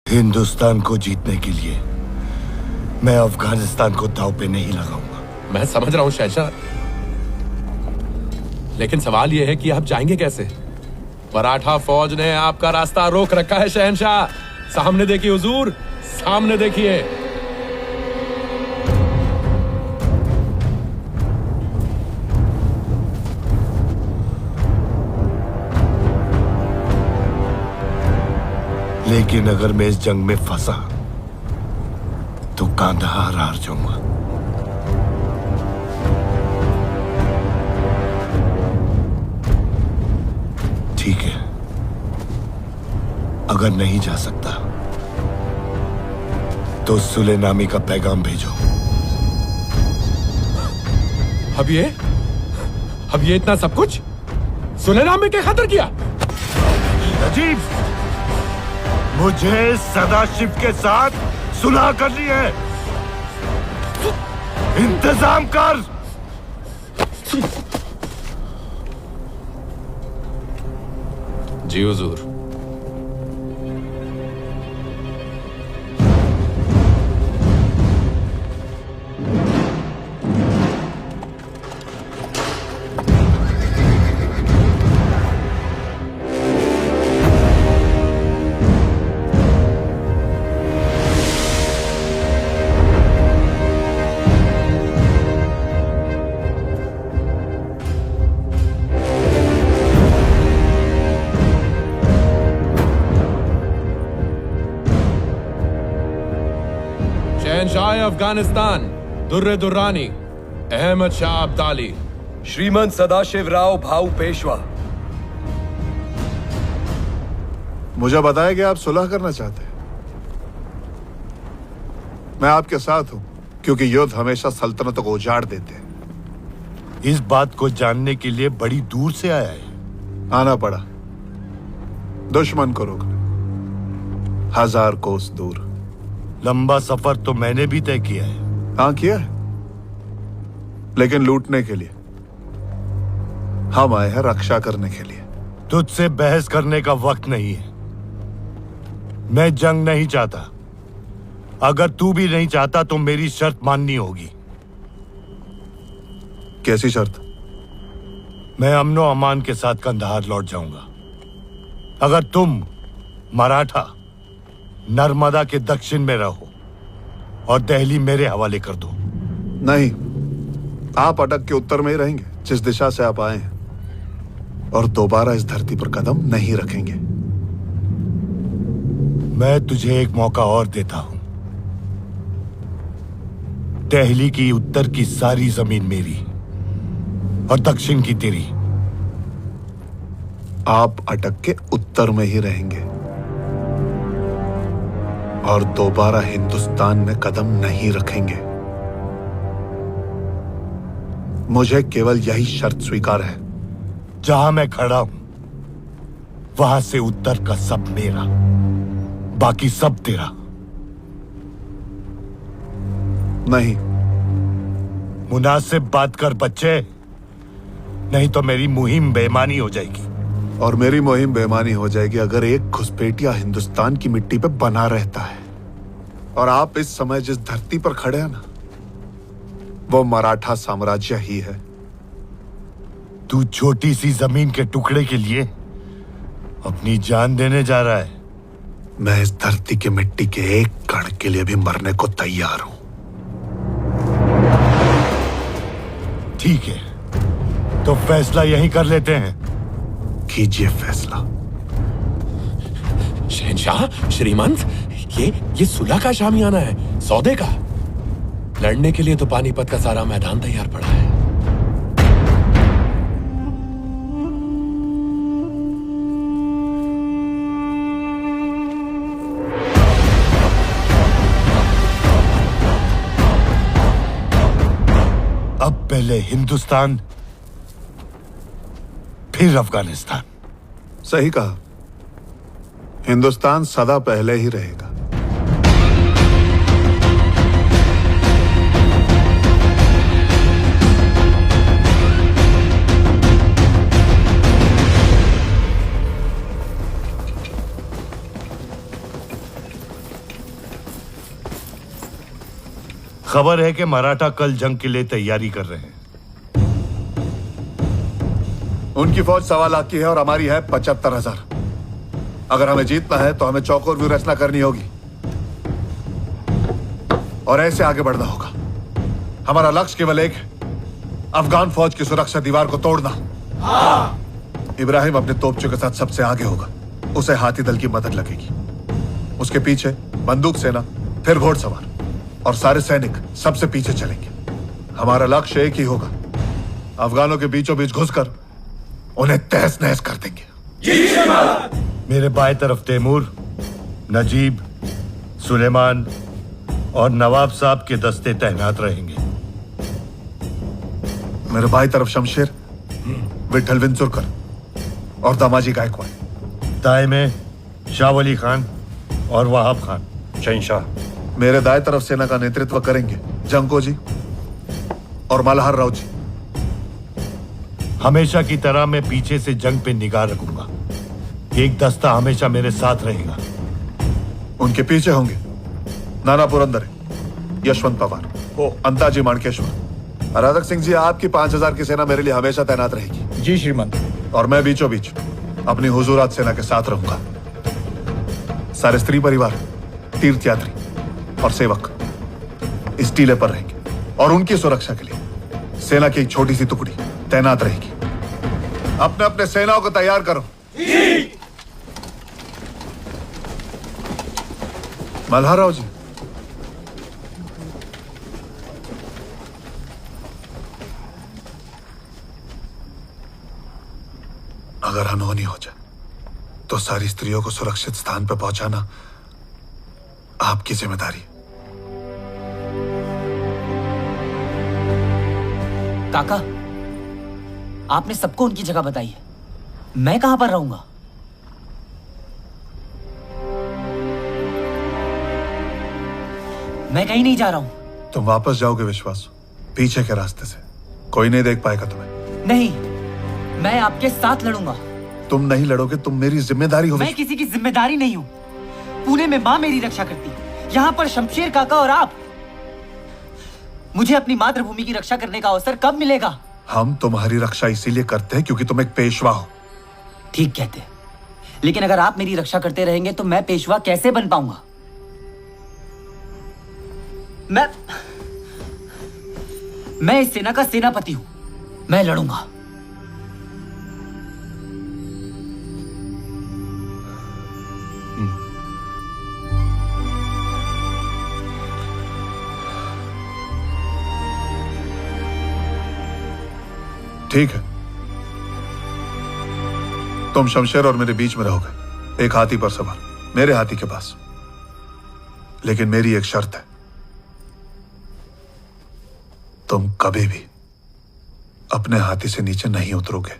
हिंदुस्तान को जीतने के लिए मैं अफगानिस्तान को दांव पे नहीं लगाऊंगा। मैं समझ रहा हूं शहंशाह, लेकिन सवाल यह है कि आप जाएंगे कैसे? मराठा फौज ने आपका रास्ता रोक रखा है शहंशाह। सामने देखिए हुजूर, सामने देखिए। लेकिन अगर मैं इस जंग में फंसा तो कांधार हार जाऊंगा। ठीक है, अगर नहीं जा सकता तो सुलेनामी का पैगाम भेजो। अब ये इतना सब कुछ सुलेनामी के खातिर किया? अजीब, मुझे सदाशिव के साथ सुलह करनी है। इंतजाम कर। जी हुजूर। शहंशाह अफगानिस्तान दुर्रे दुर्रानी अहमद शाह अब्दाली। श्रीमंत सदाशिवराव भाऊ पेशवा। मुझे बताया कि आप सुलह करना चाहते हैं। मैं आपके साथ हूं, क्योंकि युद्ध हमेशा सल्तनतों को उजाड़ देते हैं। इस बात को जानने के लिए बड़ी दूर से आया है। आना पड़ा दुश्मन को रोकने, 1000 कोस दूर। लंबा सफर तो मैंने भी तय किया है। हाँ किया है, लेकिन लूटने के लिए। हम आए हैं रक्षा करने के लिए। तुझसे बहस करने का वक्त नहीं है। मैं जंग नहीं चाहता। अगर तू भी नहीं चाहता तो मेरी शर्त माननी होगी। कैसी शर्त? मैं अमनो अमान के साथ कंधार लौट जाऊंगा अगर तुम मराठा नर्मदा के दक्षिण में रहो और दिल्ली मेरे हवाले कर दो। नहीं, आप अटक के उत्तर में ही रहेंगे, जिस दिशा से आप आए हैं, और दोबारा इस धरती पर कदम नहीं रखेंगे। मैं तुझे एक मौका और देता हूं। दिल्ली की उत्तर की सारी जमीन मेरी और दक्षिण की तेरी। आप अटक के उत्तर में ही रहेंगे और दोबारा हिंदुस्तान में कदम नहीं रखेंगे। मुझे केवल यही शर्त स्वीकार है। जहां मैं खड़ा हूं वहां से उत्तर का सब मेरा, बाकी सब तेरा। नहीं। मुनासिब बात कर बच्चे, नहीं तो मेरी मुहिम बेईमानी हो जाएगी। और मेरी मुहिम बेईमानी हो जाएगी अगर एक घुसपैठिया हिंदुस्तान की मिट्टी पे बना रहता है। और आप इस समय जिस धरती पर खड़े हैं ना, वो मराठा साम्राज्य ही है। तू छोटी सी जमीन के टुकड़े के लिए अपनी जान देने जा रहा है। मैं इस धरती की मिट्टी के एक कण के लिए भी मरने को तैयार हूं। ठीक है, तो फैसला यहीं कर लेते हैं। कीजिए फैसला। शहंशाह, श्रीमंत, ये सुलह का शामियाना है, सौदे का। लड़ने के लिए तो पानीपत का सारा मैदान तैयार पड़ा है। अब पहले हिंदुस्तान, फिर अफगानिस्तान। सही कहा, हिंदुस्तान सदा पहले ही रहेगा। खबर है कि मराठा कल जंग के लिए तैयारी कर रहे हैं। उनकी फौज 1.25 लाख की है और हमारी है 75,000। अगर हमें जीतना है तो हमें चौकोर व्यूह करनी होगी और ऐसे आगे बढ़ना होगा। हमारा लक्ष्य केवल एक है, अफगान फौज की सुरक्षा दीवार को तोड़ना। इब्राहिम अपने तोपचों के साथ सबसे आगे होगा, उसे हाथी दल की मदद लगेगी। उसके पीछे बंदूक सेना, फिर घोड़सवार और सारे सैनिक सबसे पीछे चलेंगे। हमारा लक्ष्य एक ही होगा, अफगानों के बीचों बीच घुसकर उन्हें तहस नहस कर देंगे। मेरे बाएं तरफ तैमूर, नजीब, सुलेमान और नवाब साहब के दस्ते तैनात रहेंगे। मेरे बाएं तरफ शमशेर, विठल विंचुरकर और दामाजी गायकवाड़। दाएं में शाह वली खान और वहाब खान। शहंशाह। मेरे दाएं तरफ सेना का नेतृत्व करेंगे जंको जी और मल्हार राव जी। हमेशा की तरह मैं पीछे से जंग पे निगाह रखूंगा। एक दस्ता हमेशा मेरे साथ रहेगा। उनके पीछे होंगे नाना पुरंदरे, यशवंत पवार, अंताजी माणकेश्वर। राधक सिंह जी, आपकी 5,000 की सेना मेरे लिए हमेशा तैनात रहेगी। जी श्रीमंत। और मैं बीचों बीच अपनी हुजूरात सेना के साथ रहूंगा। सारे स्त्री परिवार, तीर्थयात्री और सेवक इस टीले पर रहेंगे और उनकी सुरक्षा के लिए सेना की एक छोटी सी टुकड़ी तैनात रहेगी। अपने अपने सेनाओं को तैयार करो। मल्हार राव जी, अगर अनहोनी हो जाए तो सारी स्त्रियों को सुरक्षित स्थान पर पहुंचाना आपकी जिम्मेदारी है। काका, आपने सबको उनकी जगह बताई है, मैं कहां पर रहूंगा? मैं कहीं नहीं जा रहा हूं। तुम वापस जाओगे विश्वास, पीछे के रास्ते से। कोई नहीं देख पाएगा तुम्हें। नहीं, मैं आपके साथ लड़ूंगा। तुम नहीं लड़ोगे, तुम मेरी जिम्मेदारी हो। मैं किसी की जिम्मेदारी नहीं हूं। पुणे में मां मेरी रक्षा करती, यहां पर शमशेर काका और आप। मुझे अपनी मातृभूमि की रक्षा करने का अवसर कब मिलेगा? हम तुम्हारी रक्षा इसीलिए करते हैं क्योंकि तुम एक पेशवा हो। ठीक कहते, लेकिन अगर आप मेरी रक्षा करते रहेंगे तो मैं पेशवा कैसे बन पाऊंगा? मैं इस सेना का सेनापति हूं। मैं लड़ूंगा। ठीक है, तुम शमशेर और मेरे बीच में रहोगे, एक हाथी पर सवार, मेरे हाथी के पास। लेकिन मेरी एक शर्त है, तुम कभी भी अपने हाथी से नीचे नहीं उतरोगे।